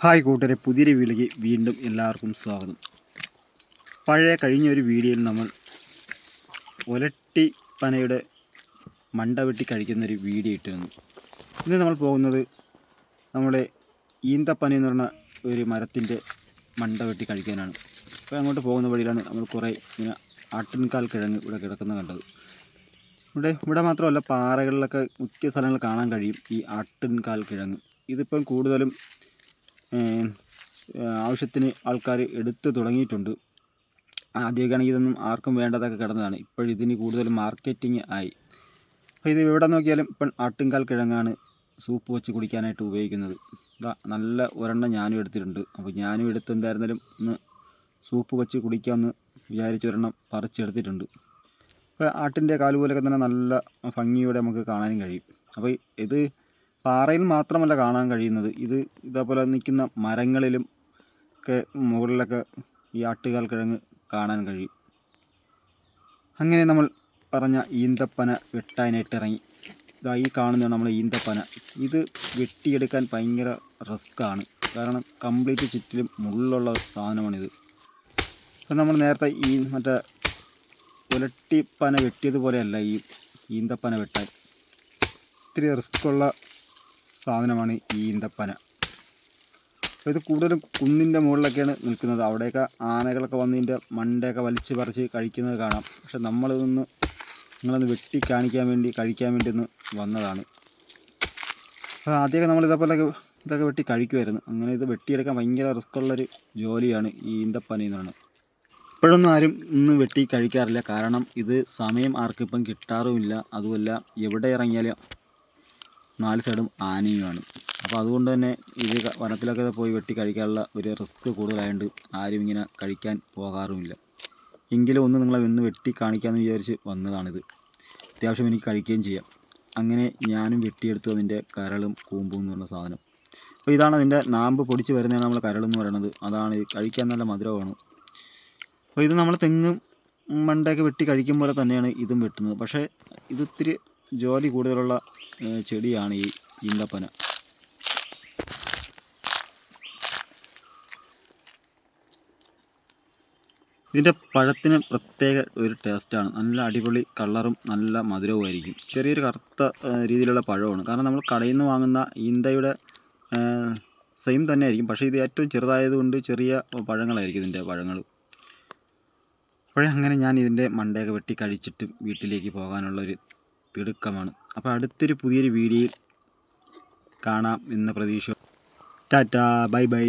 Hi കൂട്ടരെ, പുതിയൊരു വീഡിയോയ്ക്ക് വീണ്ടും എല്ലാവർക്കും സ്വാഗതം. കഴിഞ്ഞൊരു വീഡിയോയിൽ നമ്മൾ ഒലട്ടി പനയുടെ മണ്ട വെട്ടി കഴിക്കുന്നൊരു വീഡിയോ ഇട്ടിരുന്നു. ഇന്ന് നമ്മൾ പോകുന്നത് നമ്മുടെ ഈന്തപ്പന എന്ന് പറഞ്ഞ ഒരു മരത്തിൻ്റെ മണ്ട വെട്ടി കഴിക്കാനാണ്. അപ്പോൾ അങ്ങോട്ട് പോകുന്ന വഴിയിലാണ് നമ്മൾ കുറേ ഇങ്ങനെ ആട്ടിൻകാൽ കിഴങ്ങ് ഇവിടെ കിടക്കുന്നത് കണ്ടത്. ഇവിടെ മാത്രമല്ല, പാറകളിലൊക്കെ മുഖ്യ സ്ഥലങ്ങൾ കാണാൻ കഴിയും ഈ ആട്ടിൻകാൽ കിഴങ്ങ്. ഇതിപ്പം കൂടുതലും ആവശ്യത്തിന് ആൾക്കാർ എടുത്ത് തുടങ്ങിയിട്ടുണ്ട്. ആദ്യമൊക്കെയാണെങ്കിൽ ഇതൊന്നും ആർക്കും വേണ്ടതൊക്കെ കിടന്നതാണ്. ഇപ്പോഴിതിന് കൂടുതലും മാർക്കറ്റിംഗ് ആയി. അപ്പോൾ ഇത് എവിടെ നോക്കിയാലും ഇപ്പം ആട്ടുംകാൽ കിഴങ്ങാണ് സൂപ്പ് വെച്ച് കുടിക്കാനായിട്ട് ഉപയോഗിക്കുന്നത്. നല്ല ഒരെണ്ണം ഞാനും എടുത്തിട്ടുണ്ട്. അപ്പോൾ ഞാനും എടുത്ത് എന്തായിരുന്നാലും ഒന്ന് സൂപ്പ് വെച്ച് കുടിക്കാമെന്ന് വിചാരിച്ച് ഒരെണ്ണം പറിച്ചെടുത്തിട്ടുണ്ട്. അപ്പോൾ ആട്ടിൻ്റെ കാലുപോലൊക്കെ തന്നെ നല്ല ഭംഗിയോടെ നമുക്ക് കാണാനും കഴിയും. അപ്പോൾ ഇത് പാറയിൽ മാത്രമല്ല കാണാൻ കഴിയുന്നത്, ഇതേപോലെ നിൽക്കുന്ന മരങ്ങളിലും ഒക്കെ മുകളിലൊക്കെ ഈ ആട്ടുകാൽ കിഴങ്ങ് കാണാൻ കഴിയും. അങ്ങനെ നമ്മൾ പറഞ്ഞ ഈന്തപ്പന വെട്ടാനായിട്ട് ഇറങ്ങി. ഈ കാണുന്നതാണ് നമ്മൾ ഈന്തപ്പന. ഇത് വെട്ടിയെടുക്കാൻ ഭയങ്കര റിസ്ക്കാണ്. കാരണം കംപ്ലീറ്റ് ചുറ്റിലും മുള്ളുള്ള സാധനമാണിത്. അപ്പം നമ്മൾ നേരത്തെ മറ്റേ ഒലട്ടിപ്പന വെട്ടിയതുപോലെയല്ല ഈ ഈന്തപ്പന വെട്ടാൻ. ഇത്തിരി റിസ്ക്കുള്ള സാധനമാണ് ഈ ഈന്തപ്പന. അപ്പോൾ ഇത് കൂടുതലും കുന്നിൻ്റെ മുകളിലൊക്കെയാണ് നിൽക്കുന്നത്. അവിടെയൊക്കെ ആനകളൊക്കെ വന്ന് ഇതിൻ്റെ മണ്ടയൊക്കെ വലിച്ച് പറിച്ച് കഴിക്കുന്നത് കാണാം. പക്ഷെ നിങ്ങളൊന്ന് വെട്ടി കഴിക്കാൻ വേണ്ടി ഒന്ന് വന്നതാണ്. അപ്പോൾ ആദ്യമൊക്കെ നമ്മൾ ഇതൊക്കെ വെട്ടി കഴിക്കുമായിരുന്നു. അങ്ങനെ ഇത് വെട്ടിയെടുക്കാൻ ഭയങ്കര റിസ്ക്കുള്ളൊരു ജോലിയാണ് ഈ ഈന്തപ്പന എന്നാണ്. ഇപ്പോഴൊന്നും ആരും വെട്ടി കഴിക്കാറില്ല. കാരണം ഇത് സമയം ആർക്കും ഇപ്പം കിട്ടാറുമില്ല. അതുമല്ല, എവിടെ ഇറങ്ങിയാലും 4 സൈഡും ആനയുമാണ്. അപ്പോൾ അതുകൊണ്ട് തന്നെ ഇത് വനത്തിലൊക്കെ പോയി വെട്ടി കഴിക്കാനുള്ള ഒരു റിസ്ക് കൂടുതലായതുകൊണ്ട് ആരും ഇങ്ങനെ കഴിക്കാൻ പോകാറുമില്ല. എങ്കിലും നിങ്ങളെ വെട്ടി കാണിക്കാമെന്ന് വിചാരിച്ച് വന്നതാണിത്. അത്യാവശ്യം എനിക്ക് കഴിക്കുകയും ചെയ്യാം. അങ്ങനെ ഞാനും വെട്ടിയെടുത്തു അതിൻ്റെ കരളും കൂമ്പും എന്ന് പറഞ്ഞ സാധനം. അപ്പോൾ ഇതാണ് അതിൻ്റെ നാമ്പ് പൊടിച്ച് വരുന്നതാണ് നമ്മൾ കരളെന്ന് പറയുന്നത്. അതാണ് കഴിക്കാൻ നല്ല മധുരമാണ്. അപ്പോൾ ഇത് നമ്മൾ തെങ്ങും മണ്ടയൊക്കെ വെട്ടി കഴിക്കും പോലെ തന്നെയാണ് ഇതും വെട്ടുന്നത്. പക്ഷേ ഇത് ഇത്തിരി ജോലി കൂടുതലുള്ള ചെടിയാണ് ഈ ഈന്തപ്പന. ഇതിൻ്റെ പഴത്തിന് പ്രത്യേക ഒരു ടേസ്റ്റാണ്. നല്ല അടിപൊളി കളറും നല്ല മധുരവുമായിരിക്കും. ചെറിയൊരു കറുത്ത രീതിയിലുള്ള പഴമാണ്. കാരണം നമ്മൾ കടയിൽ നിന്ന് വാങ്ങുന്ന ഈന്തയുടെ സെയിം തന്നെ ആയിരിക്കും. പക്ഷേ ഇത് ഏറ്റവും ചെറുതായതുകൊണ്ട് ചെറിയ പഴങ്ങളായിരിക്കും ഇതിൻ്റെ പഴങ്ങൾ. അങ്ങനെ ഞാൻ ഇതിൻ്റെ മണ്ടയൊക്കെ വെട്ടി കഴിച്ചിട്ട് വീട്ടിലേക്ക് പോകാനുള്ളൊരു തിടുക്കമാണ്. അപ്പോൾ അടുത്തൊരു പുതിയൊരു വീഡിയോയിൽ കാണാം എന്ന പ്രതീക്ഷ. Tata, bye bye.